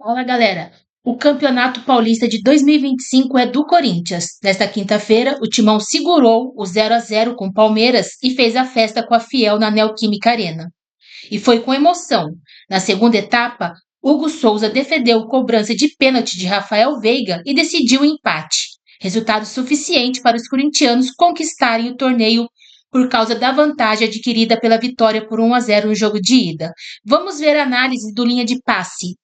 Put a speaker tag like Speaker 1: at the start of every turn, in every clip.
Speaker 1: Fala, galera. O Campeonato Paulista de 2025 é do Corinthians. Nesta quinta-feira, o Timão segurou o 0-0 com o Palmeiras e fez a festa com a Fiel na Neoquímica Arena. E foi com emoção. Na segunda etapa, Hugo Souza defendeu cobrança de pênalti de Rafael Veiga e decidiu o empate. Resultado suficiente para os corintianos conquistarem o torneio por causa da vantagem adquirida pela vitória por 1-0 no jogo de ida. Vamos ver a análise do linha de passe.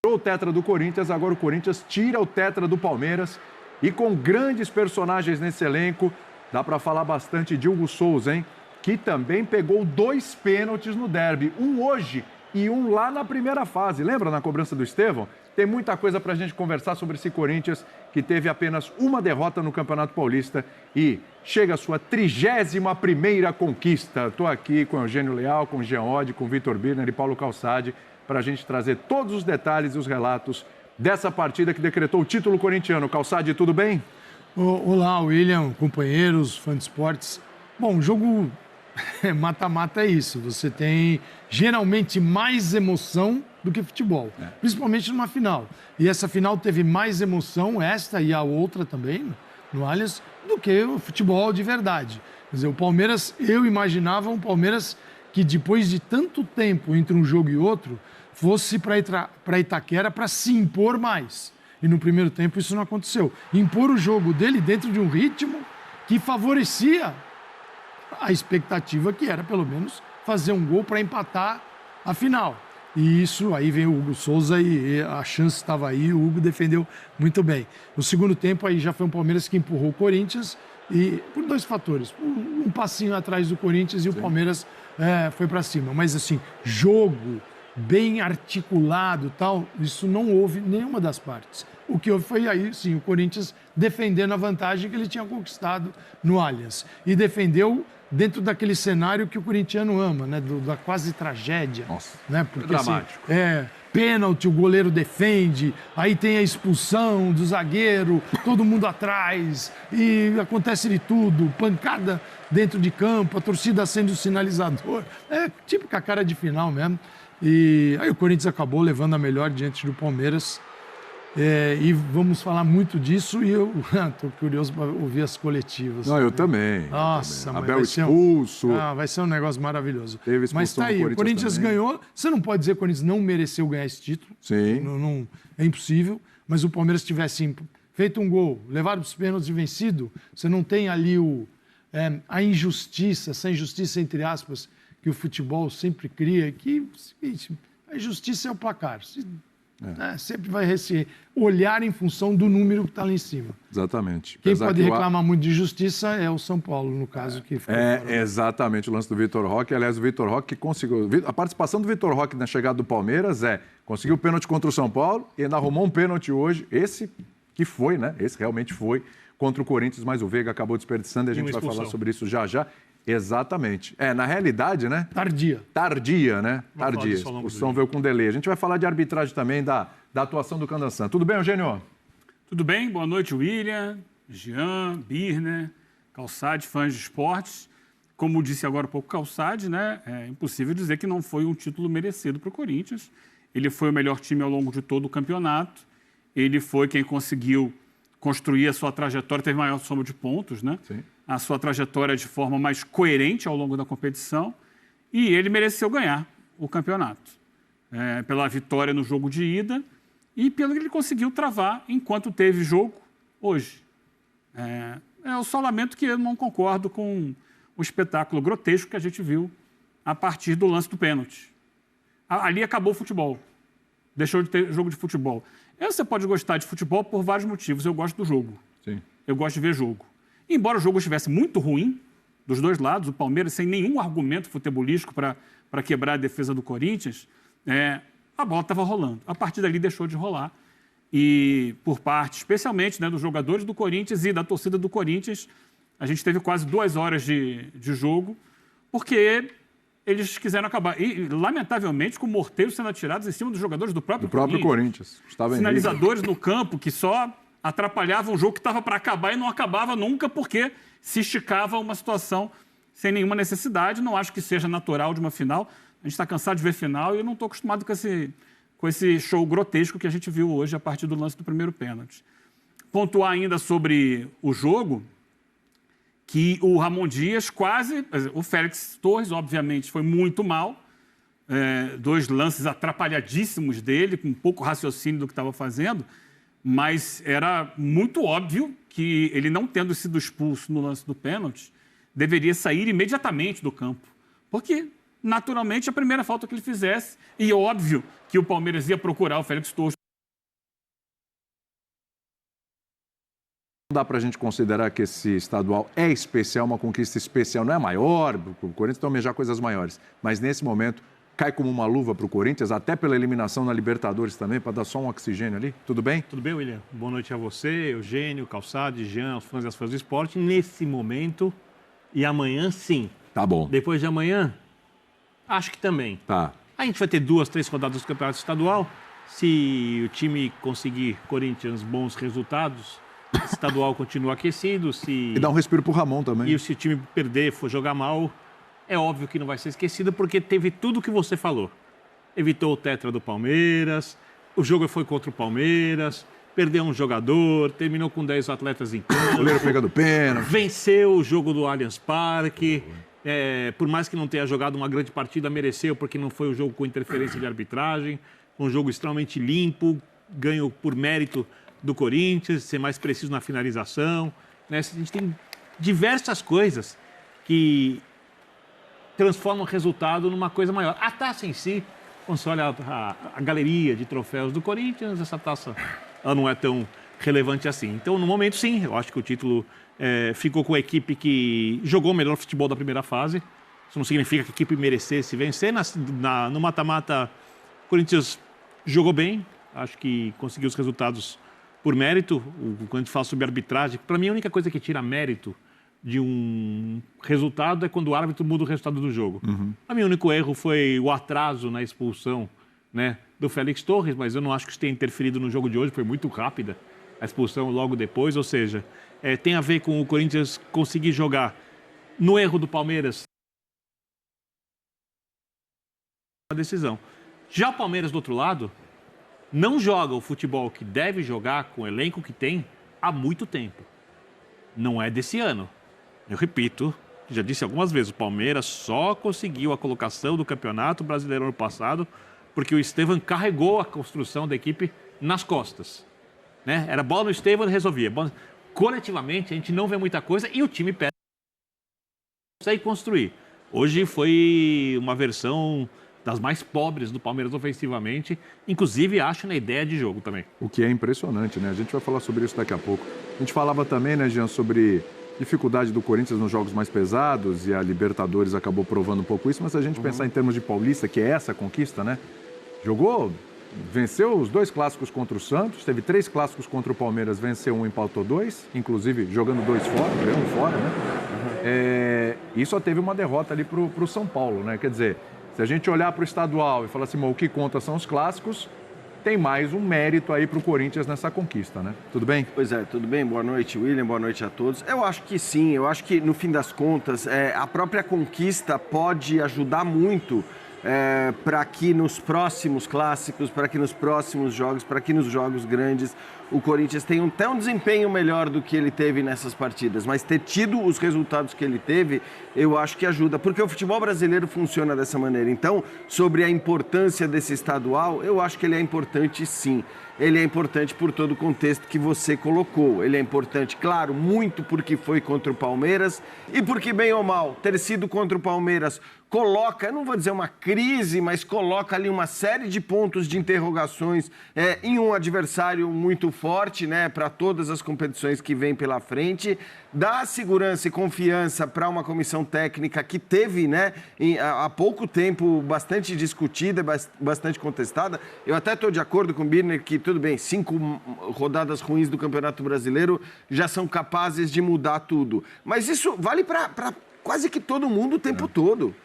Speaker 2: O tetra do Corinthians, agora o Corinthians tira o tetra do Palmeiras e com grandes personagens nesse elenco, dá para falar bastante de Hugo Souza, hein? Que também pegou 2 pênaltis no derby, um hoje e um lá na primeira fase. Lembra na cobrança do Estevão? Tem muita coisa para a gente conversar sobre esse Corinthians que teve apenas uma derrota no Campeonato Paulista e chega à sua 31ª conquista. Estou aqui com Eugênio Leal, com Jean Oddi, com Vitor Birner e Paulo Calçade, para a gente trazer todos os detalhes e os relatos dessa partida que decretou o título corintiano. Calçade, tudo bem?
Speaker 3: Olá, William, companheiros, fãs de esportes. Bom, o jogo mata-mata é isso. Você tem geralmente mais emoção do que futebol, principalmente numa final. E essa final teve mais emoção, esta e a outra também, no Allianz, do que o futebol de verdade. Quer dizer, o Palmeiras, eu imaginava um Palmeiras que depois de tanto tempo entre um jogo e outro, fosse para Itaquera para se impor mais. E no primeiro tempo isso não aconteceu. Impor o jogo dele dentro de um ritmo que favorecia a expectativa, que era pelo menos fazer um gol para empatar a final. E isso, aí vem o Hugo Souza e a chance estava aí, o Hugo defendeu muito bem. No segundo tempo aí já foi um Palmeiras que empurrou o Corinthians e por 2 fatores. Um passinho atrás do Corinthians e o Palmeiras foi para cima. Mas assim, jogo bem articulado tal, isso não houve nenhuma das partes. O que houve foi aí, sim, o Corinthians defendendo a vantagem que ele tinha conquistado no Allianz. E defendeu dentro daquele cenário que o corintiano ama, né? Da quase tragédia.
Speaker 2: Nossa,
Speaker 3: né? Porque,
Speaker 2: dramático.
Speaker 3: Assim, pênalti, o goleiro defende, aí tem a expulsão do zagueiro, todo mundo atrás, e acontece de tudo, pancada dentro de campo, a torcida acende o sinalizador. É típica cara de final mesmo. E aí o Corinthians acabou levando a melhor diante do Palmeiras. E vamos falar muito disso e eu estou curioso para ouvir as coletivas.
Speaker 2: Não, eu também.
Speaker 3: Nossa, mas
Speaker 2: Abel expulso.
Speaker 3: vai ser um negócio maravilhoso.
Speaker 2: Teve expulsão.
Speaker 3: Mas tá aí, o Corinthians ganhou. Você não pode dizer que o Corinthians não mereceu ganhar esse título.
Speaker 2: Sim.
Speaker 3: Não, é impossível. Mas o Palmeiras tivesse feito um gol, levado os pênaltis e vencido, você não tem ali a injustiça, essa injustiça entre aspas, que o futebol sempre cria, que a injustiça é o placar. Sempre vai olhar em função do número que está lá em cima.
Speaker 2: Exatamente.
Speaker 3: Quem pode reclamar muito de justiça é o São Paulo, no caso. Que ficou
Speaker 2: exatamente o lance do Vitor Roque. Aliás, o Vitor Roque conseguiu... A participação do Vitor Roque na chegada do Palmeiras conseguiu o pênalti contra o São Paulo e ainda arrumou um pênalti hoje. Esse que foi, né? Esse realmente foi contra o Corinthians, mas o Veiga acabou desperdiçando e a gente vai falar sobre isso já já. Exatamente. Na realidade, né? Tardia, né? Tardia. A expulsão veio com delay. A gente vai falar de arbitragem também, da atuação do Candançan. Tudo bem, Eugênio?
Speaker 4: Tudo bem. Boa noite, William, Jean, Birner, Calçade, fãs de esportes. Como disse agora há pouco Calçade, né? É impossível dizer que não foi um título merecido para o Corinthians. Ele foi o melhor time ao longo de todo o campeonato. Ele foi quem conseguiu construir a sua trajetória, teve maior soma de pontos, né?
Speaker 2: Sim.
Speaker 4: A sua trajetória de forma mais coerente ao longo da competição e ele mereceu ganhar o campeonato. Pela vitória no jogo de ida e pelo que ele conseguiu travar enquanto teve jogo hoje. Eu só lamento que eu não concordo com o espetáculo grotesco que a gente viu a partir do lance do pênalti. Ali acabou o futebol. Deixou de ter jogo de futebol. Você pode gostar de futebol por vários motivos. Eu gosto do jogo.
Speaker 2: Sim.
Speaker 4: Eu gosto de ver jogo. Embora o jogo estivesse muito ruim, dos dois lados, o Palmeiras sem nenhum argumento futebolístico para quebrar a defesa do Corinthians, a bola estava rolando. A partir dali deixou de rolar. E por parte, especialmente, né, dos jogadores do Corinthians e da torcida do Corinthians, a gente teve quase 2 horas de jogo, porque eles quiseram acabar. E, lamentavelmente, com morteiros sendo atirados em cima dos jogadores do próprio
Speaker 2: Corinthians.
Speaker 4: Sinalizadores no campo que só atrapalhavam o jogo que estava para acabar e não acabava nunca porque se esticava uma situação sem nenhuma necessidade. Não acho que seja natural de uma final. A gente está cansado de ver final e eu não estou acostumado com com esse show grotesco que a gente viu hoje a partir do lance do primeiro pênalti. Pontuar ainda sobre o jogo, que o Ramon Dias o Félix Torres, obviamente, foi muito mal, 2 lances atrapalhadíssimos dele, com pouco raciocínio do que estava fazendo, mas era muito óbvio que ele, não tendo sido expulso no lance do pênalti, deveria sair imediatamente do campo, porque, naturalmente, a primeira falta que ele fizesse, e óbvio que o Palmeiras ia procurar o Félix Torres.
Speaker 2: Dá para a gente considerar que esse estadual é especial, uma conquista especial, não é maior, o Corinthians tem que almejar coisas maiores, mas nesse momento cai como uma luva para o Corinthians, até pela eliminação na Libertadores também, para dar só um oxigênio ali. Tudo bem?
Speaker 5: Tudo bem, William? Boa noite a você, Eugênio, Calçade, Jean, os fãs e as fãs do esporte. Nesse momento e amanhã, sim.
Speaker 2: Tá bom.
Speaker 5: Depois de amanhã, acho que também.
Speaker 2: Tá.
Speaker 5: A gente vai ter 2, 3 rodadas do Campeonato Estadual. Se o time conseguir, Corinthians, bons resultados, o estadual continua aquecido.
Speaker 2: E dá um respiro pro Ramon também.
Speaker 5: E se o time perder, for jogar mal, é óbvio que não vai ser esquecido, porque teve tudo o que você falou. Evitou o tetra do Palmeiras, o jogo foi contra o Palmeiras, perdeu um jogador, terminou com 10 atletas em campo.
Speaker 2: O goleiro pegando pênalti.
Speaker 5: Venceu o jogo do Allianz Parque. Por mais que não tenha jogado uma grande partida, mereceu, porque não foi um jogo com interferência de arbitragem. Um jogo extremamente limpo, ganho por mérito do Corinthians, ser mais preciso na finalização. Né? A gente tem diversas coisas que transformam o resultado numa coisa maior. A taça em si, quando você olha a galeria de troféus do Corinthians, essa taça ela não é tão relevante assim. Então, no momento, sim, eu acho que o título ficou com a equipe que jogou o melhor futebol da primeira fase. Isso não significa que a equipe merecesse vencer. No mata-mata, o Corinthians jogou bem, acho que conseguiu os resultados por mérito. Quando a gente fala sobre arbitragem, para mim a única coisa que tira mérito de um resultado é quando o árbitro muda o resultado do jogo. Para mim o único erro foi o atraso na expulsão, né, do Félix Torres, mas eu não acho que isso tenha interferido no jogo de hoje, foi muito rápida a expulsão logo depois, ou seja, tem a ver com o Corinthians conseguir jogar no erro do Palmeiras a decisão. Já o Palmeiras, do outro lado, não joga o futebol que deve jogar com o elenco que tem há muito tempo. Não é desse ano. Eu repito, já disse algumas vezes, o Palmeiras só conseguiu a colocação do Campeonato Brasileiro ano passado porque o Estevam carregou a construção da equipe nas costas. Né? Era bola no Estevam e resolvia. Coletivamente, a gente não vê muita coisa e o time perde. Consegue construir. Hoje foi uma versão das mais pobres do Palmeiras ofensivamente, inclusive acho na ideia de jogo também.
Speaker 2: O que é impressionante, né? A gente vai falar sobre isso daqui a pouco. A gente falava também, né, Jean, sobre dificuldade do Corinthians nos jogos mais pesados e a Libertadores acabou provando um pouco isso, mas se a gente pensar em termos de Paulista, que é essa conquista, né? Venceu os 2 clássicos contra o Santos, teve 3 clássicos contra o Palmeiras, venceu 1, empatou 2, inclusive jogando 2 fora, ganhou 1 fora, né? E só teve uma derrota ali pro São Paulo, né? Quer dizer, se a gente olhar para o estadual e falar assim, o que conta são os clássicos, tem mais um mérito aí para o Corinthians nessa conquista, né? Tudo bem?
Speaker 6: Pois é, tudo bem. Boa noite, William. Boa noite a todos. Eu acho que sim. Eu acho que, no fim das contas, a própria conquista pode ajudar muito para que nos próximos clássicos, para que nos próximos jogos, para que nos jogos grandes, o Corinthians tenha até um desempenho melhor do que ele teve nessas partidas. Mas ter tido os resultados que ele teve, eu acho que ajuda, porque o futebol brasileiro funciona dessa maneira. Então, sobre a importância desse estadual, eu acho que ele é importante sim. Ele é importante por todo o contexto que você colocou. Ele é importante, claro, muito porque foi contra o Palmeiras e porque, bem ou mal, ter sido contra o Palmeiras coloca, eu não vou dizer uma crise, mas coloca ali uma série de pontos de interrogações em um adversário muito forte, né, para todas as competições que vêm pela frente, dá segurança e confiança para uma comissão técnica que teve, né, há pouco tempo bastante discutida, bastante contestada. Eu até estou de acordo com o Birner que, tudo bem, 5 rodadas ruins do Campeonato Brasileiro já são capazes de mudar tudo. Mas isso vale para quase que todo mundo o tempo todo.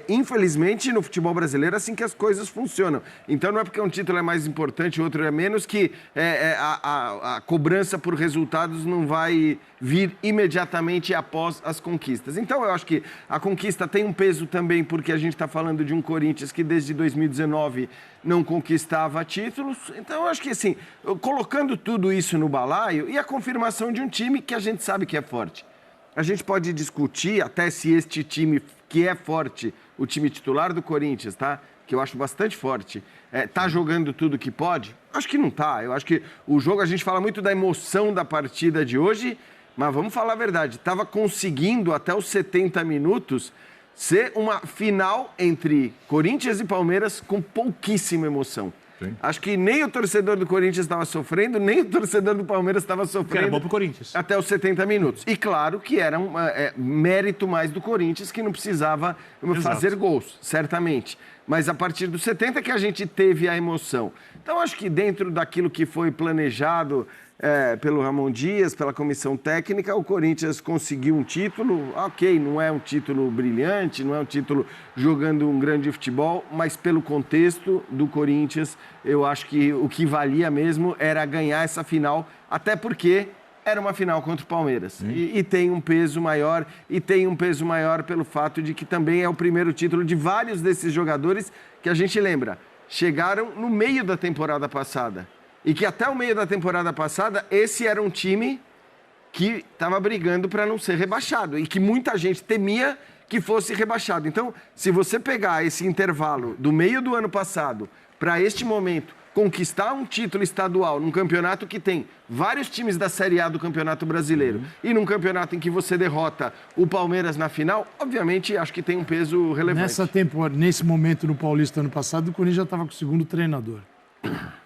Speaker 6: Infelizmente, no futebol brasileiro, é assim que as coisas funcionam. Então, não é porque um título é mais importante, outro é menos, que a cobrança por resultados não vai vir imediatamente após as conquistas. Então, eu acho que a conquista tem um peso também, porque a gente está falando de um Corinthians que desde 2019 não conquistava títulos. Então, eu acho que, assim, colocando tudo isso no balaio e a confirmação de um time que a gente sabe que é forte. A gente pode discutir até se este time que é forte, o time titular do Corinthians, tá? Que eu acho bastante forte, tá jogando tudo que pode? Acho que não tá. Eu acho que o jogo, a gente fala muito da emoção da partida de hoje, mas vamos falar a verdade, estava conseguindo até os 70 minutos ser uma final entre Corinthians e Palmeiras com pouquíssima emoção. Sim. Acho que nem o torcedor do Corinthians estava sofrendo, nem o torcedor do Palmeiras estava sofrendo.
Speaker 5: Era bom pro Corinthians.
Speaker 6: Até os 70 minutos. E claro que era um mérito mais do Corinthians, que não precisava fazer gols, certamente. Mas a partir dos 70 que a gente teve a emoção. Então, acho que dentro daquilo que foi planejado pelo Ramon Dias, pela comissão técnica, o Corinthians conseguiu um título. Ok, não é um título brilhante, não é um título jogando um grande futebol, mas pelo contexto do Corinthians, eu acho que o que valia mesmo era ganhar essa final, até porque era uma final contra o Palmeiras. E tem um peso maior, pelo fato de que também é o primeiro título de vários desses jogadores que a gente lembra, chegaram no meio da temporada passada. E que até o meio da temporada passada, esse era um time que estava brigando para não ser rebaixado. E que muita gente temia que fosse rebaixado. Então, se você pegar esse intervalo do meio do ano passado para este momento, conquistar um título estadual num campeonato que tem vários times da Série A do Campeonato Brasileiro e num campeonato em que você derrota o Palmeiras na final, obviamente, acho que tem um peso relevante.
Speaker 3: Nessa temporada, nesse momento no Paulista ano passado, o Corinthians já estava com o segundo treinador.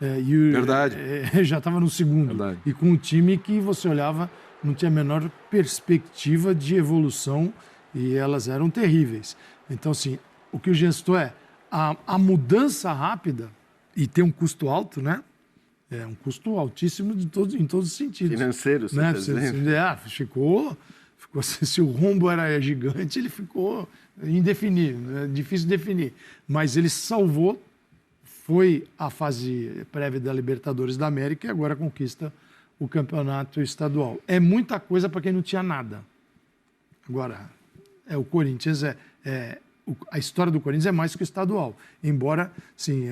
Speaker 2: Verdade.
Speaker 3: Já estava no segundo.
Speaker 2: Verdade.
Speaker 3: E com um time que você olhava, não tinha a menor perspectiva de evolução e elas eram terríveis. Então, assim, o que o Jean citou a mudança rápida e tem um custo alto, né? É um custo altíssimo em todos os sentidos.
Speaker 6: Financeiro,
Speaker 3: né?
Speaker 6: Ficou
Speaker 3: Se o rombo era gigante, ele ficou indefinido, é difícil definir. Mas ele salvou. Foi a fase prévia da Libertadores da América e agora conquista o campeonato estadual. É muita coisa para quem não tinha nada. Agora, o Corinthians a história do Corinthians é mais que o estadual. Embora, sim,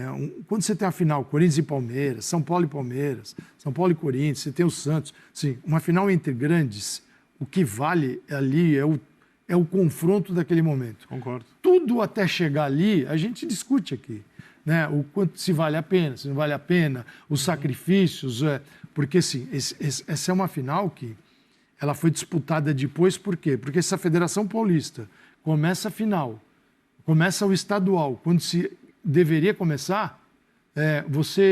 Speaker 3: quando você tem a final Corinthians e Palmeiras, São Paulo e Palmeiras, São Paulo e Corinthians, você tem o Santos, sim, uma final entre grandes, o que vale ali é o confronto daquele momento.
Speaker 5: Concordo.
Speaker 3: Tudo até chegar ali, a gente discute aqui. Né, o quanto se vale a pena, se não vale a pena, os sacrifícios, porque assim, essa é uma final que ela foi disputada depois, por quê? Porque essa Federação Paulista começa a final, começa o estadual, quando se deveria começar,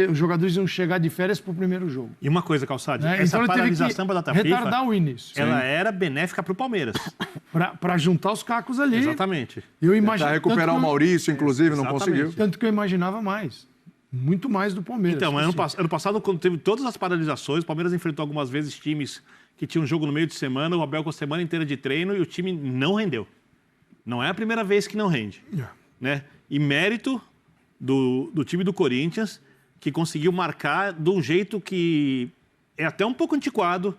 Speaker 3: os jogadores iam chegar de férias para o primeiro jogo.
Speaker 5: E uma coisa, Calçade, essa
Speaker 3: então
Speaker 5: paralisação da data FIFA,
Speaker 3: retardar o início.
Speaker 5: Ela era benéfica para o Palmeiras.
Speaker 3: Para juntar os cacos ali.
Speaker 5: Exatamente.
Speaker 3: Eu imagino,
Speaker 2: para recuperar o Maurício, inclusive, não conseguiu.
Speaker 3: Tanto que eu imaginava mais. Muito mais do Palmeiras.
Speaker 5: Então, ano passado, quando teve todas as paralisações, o Palmeiras enfrentou algumas vezes times que tinham jogo no meio de semana, o Abel com a semana inteira de treino e o time não rendeu. Não é a primeira vez que não rende. Né? E mérito do time do Corinthians, que conseguiu marcar de um jeito que é até um pouco antiquado,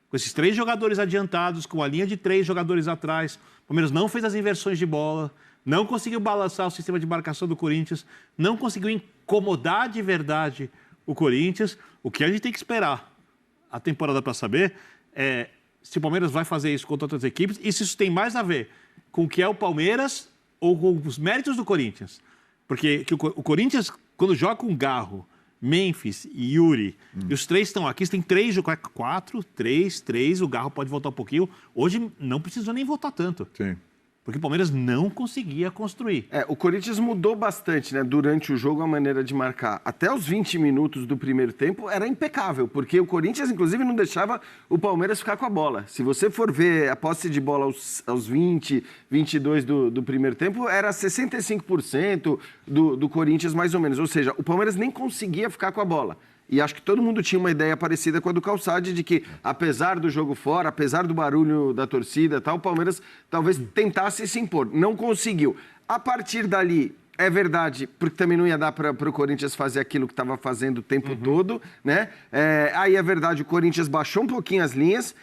Speaker 5: com esses 3 jogadores adiantados, com a linha de 3 jogadores atrás. O Palmeiras não fez as inversões de bola, não conseguiu balançar o sistema de marcação do Corinthians, não conseguiu incomodar de verdade o Corinthians. O que a gente tem que esperar a temporada para saber é se o Palmeiras vai fazer isso contra outras equipes e se isso tem mais a ver com o que é o Palmeiras ou com os méritos do Corinthians. Porque o Corinthians, quando joga com Garro, Memphis e Yuri, e os 3 estão aqui, você tem 3, 4, 3, o Garro pode voltar um pouquinho. Hoje não precisou nem voltar tanto.
Speaker 2: Sim.
Speaker 5: Porque o Palmeiras não conseguia construir.
Speaker 6: O Corinthians mudou bastante, né, durante o jogo a maneira de marcar. Até os 20 minutos do primeiro tempo era impecável, porque o Corinthians, inclusive, não deixava o Palmeiras ficar com a bola. Se você for ver a posse de bola aos 20, 22 do primeiro tempo, era 65% do Corinthians, mais ou menos. Ou seja, o Palmeiras nem conseguia ficar com a bola. E acho que todo mundo tinha uma ideia parecida com a do Calçade, de que, apesar do jogo fora, apesar do barulho da torcida e tal, o Palmeiras talvez tentasse se impor. Não conseguiu. A partir dali, é verdade, porque também não ia dar para o Corinthians fazer aquilo que estava fazendo o tempo todo, né? Aí é verdade, o Corinthians baixou um pouquinho as linhas,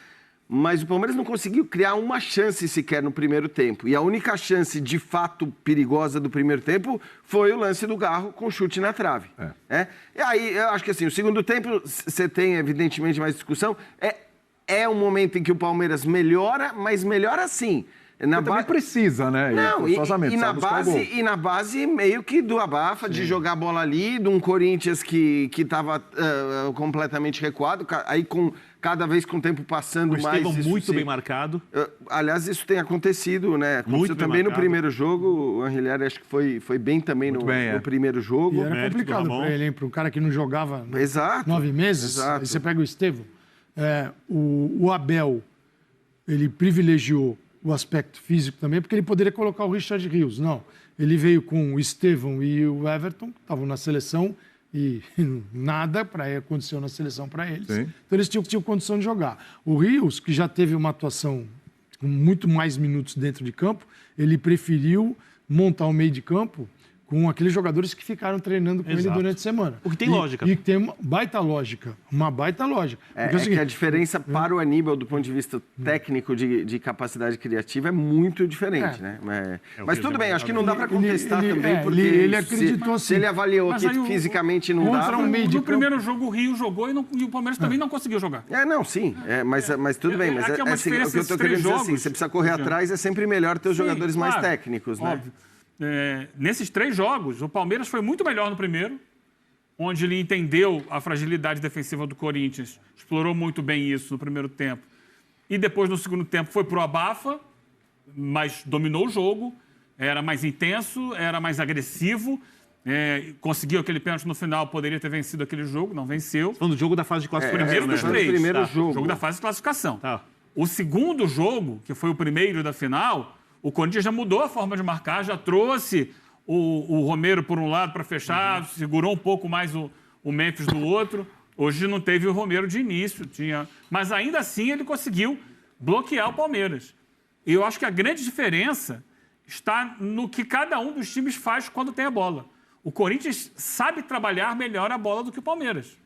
Speaker 6: mas o Palmeiras não conseguiu criar uma chance sequer no primeiro tempo. E a única chance, de fato, perigosa do primeiro tempo foi o lance do Garro com chute na trave. E aí, eu acho que assim, o segundo tempo, você tem, evidentemente, mais discussão. É um momento em que o Palmeiras melhora, mas melhora assim.
Speaker 2: Também precisa, né?
Speaker 6: Não, e na base meio que do abafa, de jogar a bola ali, de um Corinthians que estava completamente recuado, aí cada vez com o tempo passando mais...
Speaker 5: O Estevão muito bem marcado.
Speaker 6: Aliás, isso tem acontecido, né? Aconteceu também no primeiro jogo, o Angelini acho que foi bem também no primeiro jogo.
Speaker 3: E era complicado para ele, hein? Para um cara que não jogava 9 meses.
Speaker 6: Exato.
Speaker 3: Aí você pega o Estevão. O Abel, ele privilegiou o aspecto físico também, porque ele poderia colocar o Richard Rios. Não, ele veio com o Estevão e o Everton, que estavam na seleção, e nada aconteceu na seleção para eles. Sim. Então eles tinham condição de jogar. O Rios, que já teve uma atuação com muito mais minutos dentro de campo, ele preferiu montar o meio de campo com aqueles jogadores que ficaram treinando com ele durante a semana.
Speaker 5: O que tem lógica.
Speaker 3: E tem uma baita lógica.
Speaker 6: Que a diferença para o Aníbal, do ponto de vista técnico de capacidade criativa, é muito diferente, né? Mas tudo bem, acho que não dá para contestar também, porque
Speaker 3: ele acreditou assim.
Speaker 6: Se ele avaliou que fisicamente não dava...
Speaker 4: No primeiro jogo o Rio jogou e o Palmeiras também não conseguiu jogar.
Speaker 6: Mas tudo bem. Mas assim, o que eu estou querendo dizer assim, você precisa correr atrás, é sempre melhor ter os jogadores mais técnicos, né?
Speaker 4: Óbvio. Nesses 3 jogos, o Palmeiras foi muito melhor no primeiro, onde ele entendeu a fragilidade defensiva do Corinthians, explorou muito bem isso no primeiro tempo. E depois, no segundo tempo, foi pro abafa, mas dominou o jogo, era mais intenso, era mais agressivo, conseguiu aquele pênalti no final, poderia ter vencido aquele jogo, não venceu.
Speaker 5: Falando do jogo da fase de classificação.
Speaker 4: Primeiro dos 3.
Speaker 6: Primeiro jogo.
Speaker 4: Jogo da fase de classificação.
Speaker 5: Tá.
Speaker 4: O segundo jogo, que foi o primeiro da final... O Corinthians já mudou a forma de marcar, já trouxe o Romero por um lado para fechar, segurou um pouco mais o Memphis do outro. Hoje não teve o Romero de início, mas ainda assim ele conseguiu bloquear o Palmeiras. E eu acho que a grande diferença está no que cada um dos times faz quando tem a bola. O Corinthians sabe trabalhar melhor a bola do que o Palmeiras.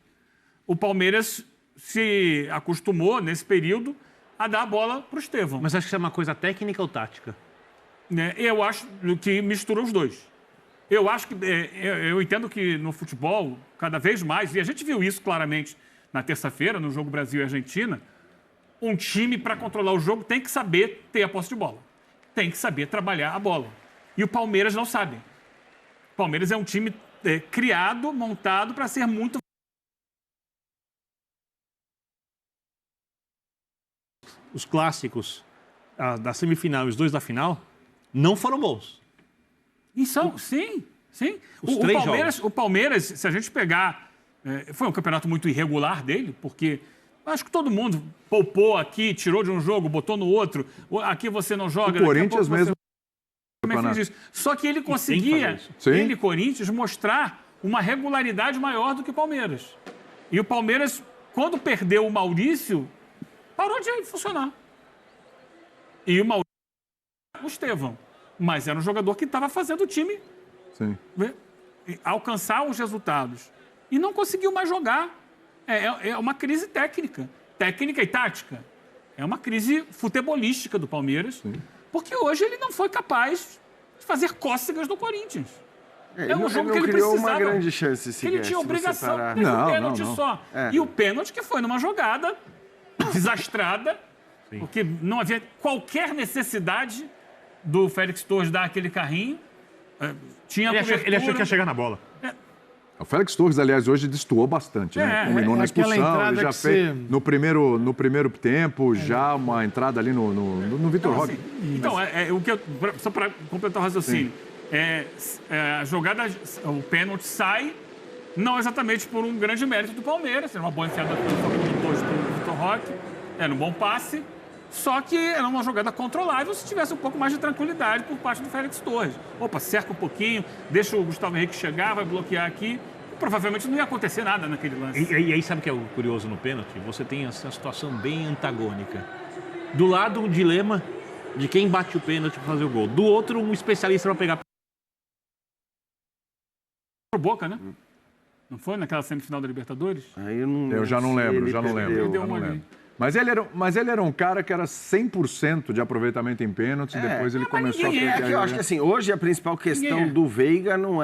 Speaker 4: O Palmeiras se acostumou, nesse período, a dar a bola para o Estevão.
Speaker 5: Mas acho que isso é uma coisa técnica ou tática?
Speaker 4: Eu acho que mistura os dois. Eu acho que... eu entendo que no futebol, cada vez mais, e a gente viu isso claramente na terça-feira, no jogo Brasil e Argentina, um time, para controlar o jogo, tem que saber ter a posse de bola. Tem que saber trabalhar a bola. E o Palmeiras não sabe. O Palmeiras é um time criado, montado para ser muito...
Speaker 5: Os clássicos da semifinal e os 2 da final não foram bons.
Speaker 4: E são, sim. O Palmeiras, se a gente pegar... foi um campeonato muito irregular dele, porque acho que todo mundo poupou aqui, tirou de um jogo, botou no outro. Aqui você não joga...
Speaker 2: O Corinthians mesmo...
Speaker 4: Só que ele conseguia, Corinthians, mostrar uma regularidade maior do que o Palmeiras. E o Palmeiras, quando perdeu o Maurício, parou de funcionar. E o Maurício, o Estevão. Mas era um jogador que estava fazendo o time alcançar os resultados. E não conseguiu mais jogar. É uma crise técnica. Técnica e tática. É uma crise futebolística do Palmeiras. Porque hoje ele não foi capaz de fazer cócegas no Corinthians.
Speaker 6: Um jogo que ele criou uma grande chance.
Speaker 4: Ele tinha obrigação de fazer um pênalti só. E o pênalti que foi numa jogada desastrada, porque não havia qualquer necessidade do Félix Torres dar aquele carrinho.
Speaker 5: Ele achou que ia chegar na bola.
Speaker 2: O Félix Torres, aliás, hoje destoou bastante, né? Combinou na expulsão, ele já fez no primeiro tempo, já uma entrada ali no Vitor Roque.
Speaker 4: Então, só para completar o raciocínio, a jogada, o pênalti sai, não exatamente por um grande mérito do Palmeiras, era uma boa enfiada do Torres para o Vitor Roque, era um bom passe, só que era uma jogada controlável se tivesse um pouco mais de tranquilidade por parte do Félix Torres. Opa, cerca um pouquinho, deixa o Gustavo Henrique chegar, vai bloquear aqui. provavelmente não ia acontecer nada naquele lance.
Speaker 5: E aí, sabe o que é o curioso no pênalti? Você tem essa situação bem antagônica. Do lado, um dilema de quem bate o pênalti para fazer o gol. Do outro, um especialista para pegar.
Speaker 4: Pro Boca, né? Não foi naquela semifinal da Libertadores?
Speaker 6: Aí
Speaker 2: Eu já não lembro, já não
Speaker 6: perdeu.
Speaker 2: lembro. Mas ele era um cara que era 100% de aproveitamento em pênaltis, depois ele começou a
Speaker 4: ninguém
Speaker 6: É que eu acho que assim, hoje a principal questão do Veiga não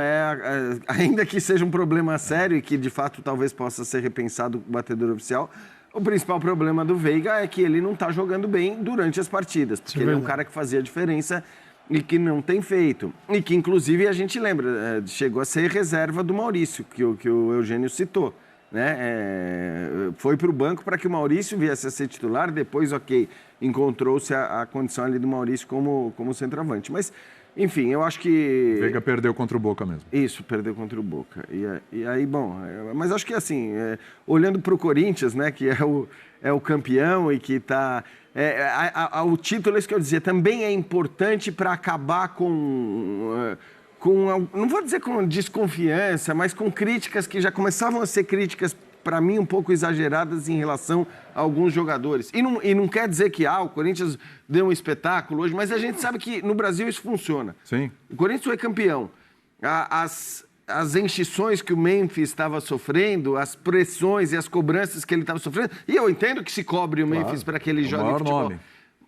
Speaker 6: ainda que seja um problema sério e que de fato talvez possa ser repensado o batedor oficial, o principal problema do Veiga é que ele não está jogando bem durante as partidas, porque ele é um cara que fazia diferença e que não tem feito. E que inclusive a gente lembra, chegou a ser reserva do Maurício, que o Eugênio citou. Né? Foi para o banco para que o Maurício viesse a ser titular, depois, encontrou-se a condição ali do Maurício como centroavante. Mas, enfim, eu acho que...
Speaker 2: O Veiga perdeu contra o Boca mesmo.
Speaker 6: Isso, perdeu contra o Boca. E aí, bom, mas acho que assim, olhando para o Corinthians, né, que é o campeão e que está... o título, é isso que eu dizia, também é importante para acabar com não vou dizer com desconfiança, mas com críticas que já começavam a ser críticas, para mim, um pouco exageradas em relação a alguns jogadores. E não quer dizer que o Corinthians deu um espetáculo hoje, mas a gente sabe que no Brasil isso funciona.
Speaker 2: Sim.
Speaker 6: O Corinthians foi campeão. As enchições que o Memphis estava sofrendo, as pressões e as cobranças que ele estava sofrendo, e eu entendo que se cobre o Memphis para que ele jogue futebol. Nome.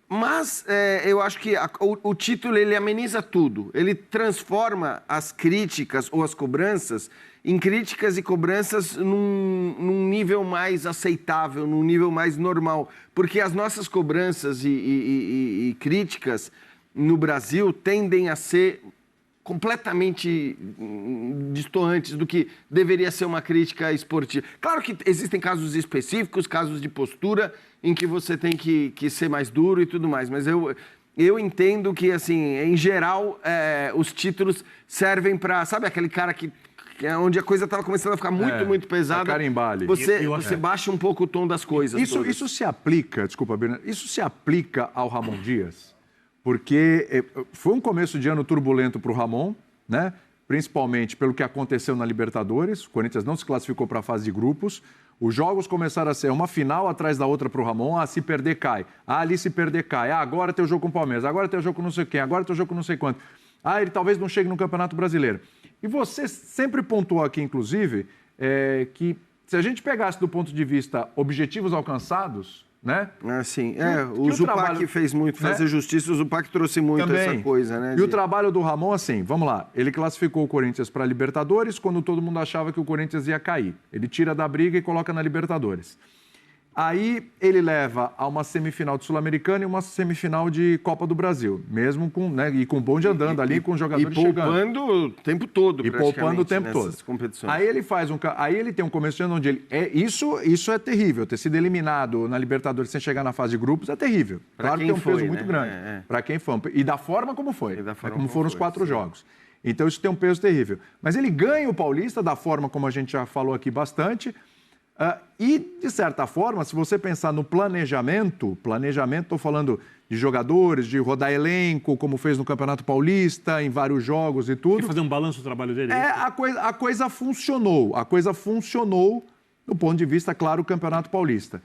Speaker 6: Mas eu acho que o título ele ameniza tudo. Ele transforma as críticas ou as cobranças em críticas e cobranças num nível mais aceitável, num nível mais normal. Porque as nossas cobranças e críticas no Brasil tendem a ser completamente distantes do que deveria ser uma crítica esportiva. Claro que existem casos específicos, casos de postura, em que você tem que ser mais duro e tudo mais, mas eu entendo que, assim, em geral, os títulos servem para, sabe, aquele cara que onde a coisa estava começando a ficar muito pesada, você baixa um pouco o tom das coisas.
Speaker 2: Isso se aplica, desculpa, Bernardo, isso se aplica ao Ramon Dias? Porque foi um começo de ano turbulento para o Ramon, né? Principalmente pelo que aconteceu na Libertadores. O Corinthians não se classificou para a fase de grupos. Os jogos começaram a ser uma final atrás da outra para o Ramon. Se perder, cai. Ali se perder, cai. Agora tem o jogo com o Palmeiras. Agora tem o jogo com não sei quem. Agora tem o jogo com não sei quanto. Ele talvez não chegue no Campeonato Brasileiro. E você sempre pontuou aqui, inclusive, que se a gente pegasse do ponto de vista objetivos alcançados... Né?
Speaker 6: Sim. O Zupac fez muito, fazer justiça, o Zupac trouxe muito também, essa coisa, né?
Speaker 2: E o trabalho do Ramon, assim, vamos lá, ele classificou o Corinthians para a Libertadores quando todo mundo achava que o Corinthians ia cair. Ele tira da briga e coloca na Libertadores. Aí ele leva a uma semifinal de Sul-Americana e uma semifinal de Copa do Brasil, mesmo com, né, e com o bonde andando ali, com os jogadores chegando.
Speaker 6: E poupando o tempo todo,
Speaker 2: poupando o tempo todo.
Speaker 6: Competições.
Speaker 2: Aí ele tem um começo de ano onde ele... Isso é terrível, ter sido eliminado na Libertadores sem chegar na fase de grupos é terrível. Claro que tem um peso muito grande. Para quem foi. E da forma como foi. Como foram os 4 jogos. Então isso tem um peso terrível. Mas ele ganha o Paulista da forma como a gente já falou aqui bastante... e, de certa forma, se você pensar no planejamento, estou falando de jogadores, de rodar elenco, como fez no Campeonato Paulista, em vários jogos e tudo.
Speaker 5: Quer fazer um balanço do trabalho dele?
Speaker 2: A coisa funcionou do ponto de vista, claro, do Campeonato Paulista.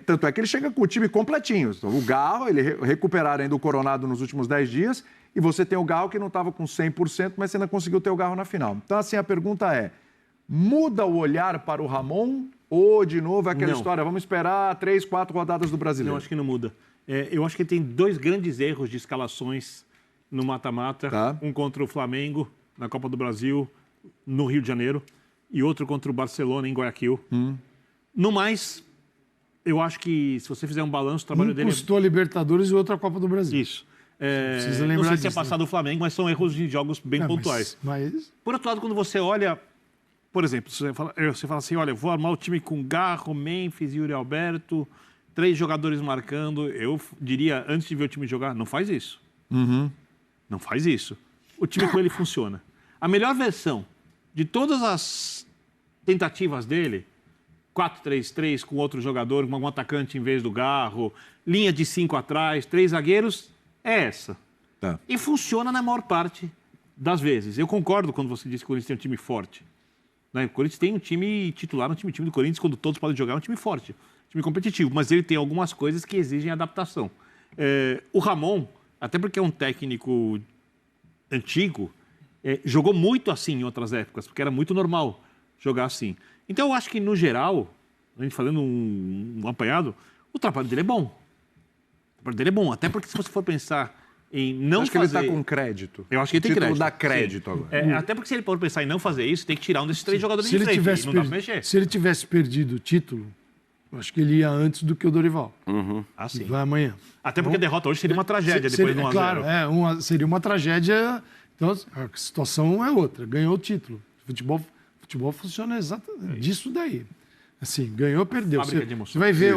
Speaker 2: Tanto é que ele chega com o time completinho. O Garro, ele recuperaram ainda o Coronado nos últimos 10 dias, e você tem o Garro que não estava com 100%, mas você ainda conseguiu ter o Garro na final. Então, assim, a pergunta é, muda o olhar para o Ramon ou, de novo, é aquela história, vamos esperar 3, 4 rodadas do Brasileiro?
Speaker 5: Não, acho que não muda. Eu acho que tem 2 grandes erros de escalações no mata-mata. Um contra o Flamengo, na Copa do Brasil, no Rio de Janeiro, e outro contra o Barcelona, em Guayaquil. No mais, eu acho que, se você fizer um balanço, o trabalho dele...
Speaker 3: custou a Libertadores e o outro a Copa do Brasil.
Speaker 5: Isso.
Speaker 3: Precisa lembrar
Speaker 5: não sei se é
Speaker 3: disso,
Speaker 5: passado o Flamengo, mas são erros de jogos bem pontuais.
Speaker 3: Mas...
Speaker 5: Por outro lado, quando você olha... Por exemplo, você fala assim, olha, vou armar o time com Garro, Memphis e Yuri Alberto, 3 jogadores marcando. Eu diria, antes de ver o time jogar, não faz isso. Não faz isso. O time com ele funciona. A melhor versão de todas as tentativas dele, 4-3-3 com outro jogador, com um atacante em vez do Garro, linha de 5 atrás, 3 zagueiros, é essa. E funciona na maior parte das vezes. Eu concordo quando você disse que o Corinthians tem um time forte. Né? O Corinthians tem um time titular, um time do Corinthians, quando todos podem jogar, é um time forte, um time competitivo, mas ele tem algumas coisas que exigem adaptação. O Ramon, até porque é um técnico antigo, jogou muito assim em outras épocas, porque era muito normal jogar assim. Então, eu acho que, no geral, a gente fazendo um apanhado, o trabalho dele é bom. O trabalho dele é bom, até porque se você for pensar em não
Speaker 2: acho
Speaker 5: fazer...
Speaker 2: que ele está com crédito.
Speaker 5: Eu acho que ele tem
Speaker 2: título
Speaker 5: crédito.
Speaker 2: dá crédito
Speaker 5: Sim.
Speaker 2: agora.
Speaker 5: Até porque se ele for pensar em não fazer isso, tem que tirar um desses 3 jogadores
Speaker 3: Se
Speaker 5: de
Speaker 3: ele
Speaker 5: frente.
Speaker 3: tivesse
Speaker 5: E não dá pra mexer.
Speaker 3: Se ele tivesse perdido o título, eu acho que ele ia antes do que o Dorival.
Speaker 5: Assim.
Speaker 3: Vai amanhã.
Speaker 5: Até porque a derrota hoje seria uma tragédia depois do 1 a 0.
Speaker 3: Claro, seria uma tragédia. Então, a situação é outra. Ganhou o título. Futebol funciona exatamente disso daí. Assim, ganhou, perdeu.
Speaker 5: Fábrica de emoções.
Speaker 3: Você vai ver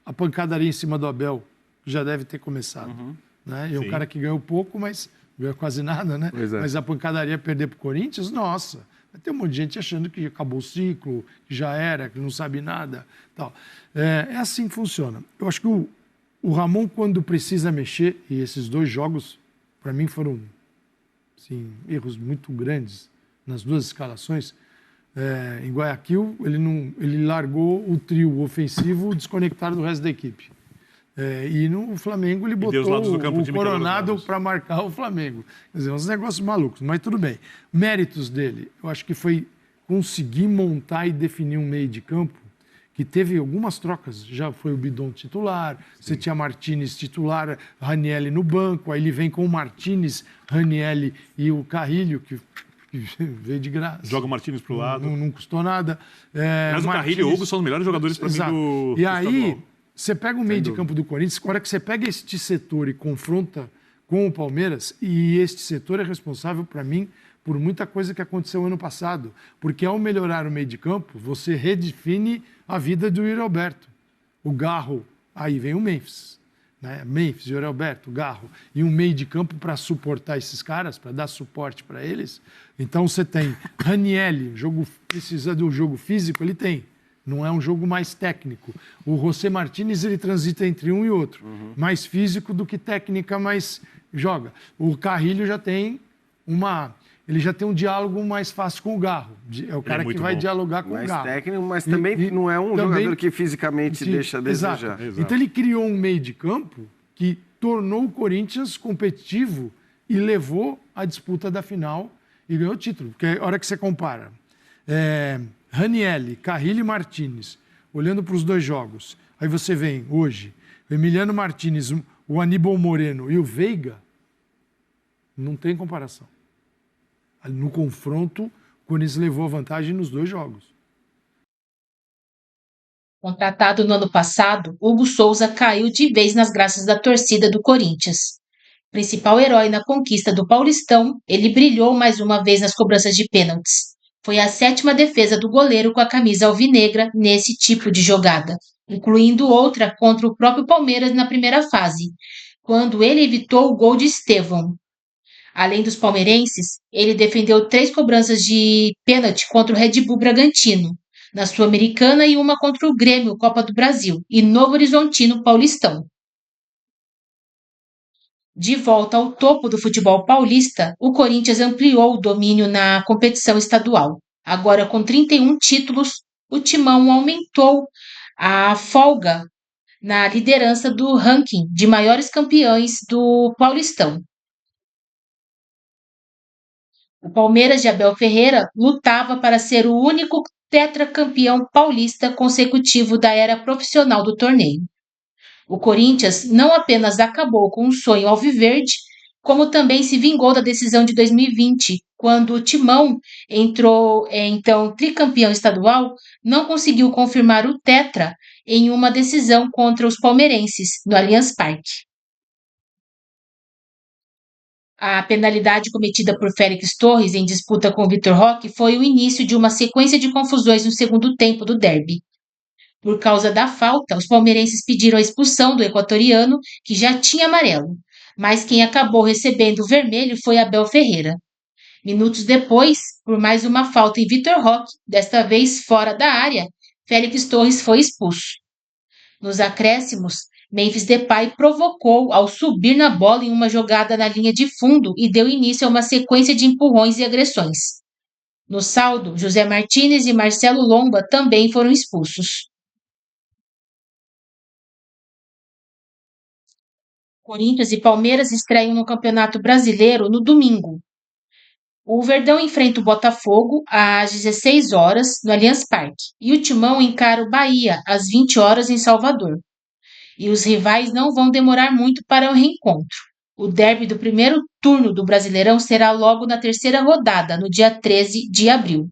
Speaker 3: a pancadaria em cima do Abel, que já deve ter começado. Né? E um cara que ganhou pouco, mas ganhou quase nada, né?
Speaker 2: Pois é.
Speaker 3: Mas a pancadaria perder para o Corinthians, nossa. Vai ter um monte de gente achando que acabou o ciclo, que já era, que não sabe nada. Tal. É assim que funciona. Eu acho que o Ramon, quando precisa mexer, e esses 2 jogos, para mim, foram assim, erros muito grandes nas 2 escalações. Em Guayaquil, ele largou o trio ofensivo desconectado do resto da equipe. E no Flamengo ele botou o Coronado para marcar o Flamengo. Quer dizer, uns negócios malucos, mas tudo bem. Méritos dele, eu acho que foi conseguir montar e definir um meio de campo que teve algumas trocas. Já foi o Bidon titular, você tinha Martínez titular, Ranieri no banco, aí ele vem com o Martínez, Ranieri e o Carrilho, que veio de graça.
Speaker 5: Joga o Martínez pro lado.
Speaker 3: Não custou nada.
Speaker 5: Mas o Carrilho e o Hugo são os melhores jogadores para mim do
Speaker 3: E aí,
Speaker 5: estadual.
Speaker 3: você pega o meio de campo do Corinthians, a hora que você pega este setor e confronta com o Palmeiras, e este setor é responsável, para mim, por muita coisa que aconteceu ano passado. Porque ao melhorar o meio de campo, você redefine a vida do Yuri Alberto. O Garro, aí vem o Memphis. Né? Memphis, Yuri Alberto, Garro. E um meio de campo para suportar esses caras, para dar suporte para eles. Então você tem Ranieri, precisa do jogo físico, ele tem. Não é um jogo mais técnico. O José Martínez, ele transita entre um e outro. Mais físico do que técnica, mas joga. O Carrilho já tem ele já tem um diálogo mais fácil com o Garro. É o cara que vai dialogar com o Garro.
Speaker 6: Mais técnico, mas também não é um jogador que fisicamente deixa a desejar.
Speaker 3: Exato. Então ele criou um meio de campo que tornou o Corinthians competitivo e levou a disputa da final e ganhou o título. Porque a hora que você compara Ranieri, Carrilho e Martínez, olhando para os 2 jogos, aí você vem hoje, o Emiliano Martínez, o Aníbal Moreno e o Veiga, não tem comparação. No confronto, o Corinthians levou a vantagem nos 2 jogos.
Speaker 1: Contratado no ano passado, Hugo Souza caiu de vez nas graças da torcida do Corinthians. Principal herói na conquista do Paulistão, ele brilhou mais uma vez nas cobranças de pênaltis. Foi a 7ª defesa do goleiro com a camisa alvinegra nesse tipo de jogada, incluindo outra contra o próprio Palmeiras na primeira fase, quando ele evitou o gol de Estevão. Além dos palmeirenses, ele defendeu 3 cobranças de pênalti contra o Red Bull Bragantino, na Sul-Americana, e uma contra o Grêmio, Copa do Brasil, e Novo Horizontino, Paulistão. De volta ao topo do futebol paulista, o Corinthians ampliou o domínio na competição estadual. Agora, com 31 títulos, o Timão aumentou a folga na liderança do ranking de maiores campeões do Paulistão. O Palmeiras de Abel Ferreira lutava para ser o único tetracampeão paulista consecutivo da era profissional do torneio. O Corinthians não apenas acabou com um sonho alviverde, como também se vingou da decisão de 2020, quando o Timão, então tricampeão estadual, não conseguiu confirmar o tetra em uma decisão contra os palmeirenses, no Allianz Parque. A penalidade cometida por Félix Torres em disputa com Vitor Roque foi o início de uma sequência de confusões no segundo tempo do derby. Por causa da falta, os palmeirenses pediram a expulsão do equatoriano, que já tinha amarelo, mas quem acabou recebendo o vermelho foi Abel Ferreira. Minutos depois, por mais uma falta em Vitor Roque, desta vez fora da área, Félix Torres foi expulso. Nos acréscimos, Memphis Depay provocou ao subir na bola em uma jogada na linha de fundo e deu início a uma sequência de empurrões e agressões. No saldo, José Martínez e Marcelo Lomba também foram expulsos. Corinthians e Palmeiras estreiam no Campeonato Brasileiro no domingo. O Verdão enfrenta o Botafogo às 16 horas no Allianz Parque e o Timão encara o Bahia às 20 horas em Salvador. E os rivais não vão demorar muito para o reencontro. O derby do primeiro turno do Brasileirão será logo na terceira rodada, no dia 13 de abril.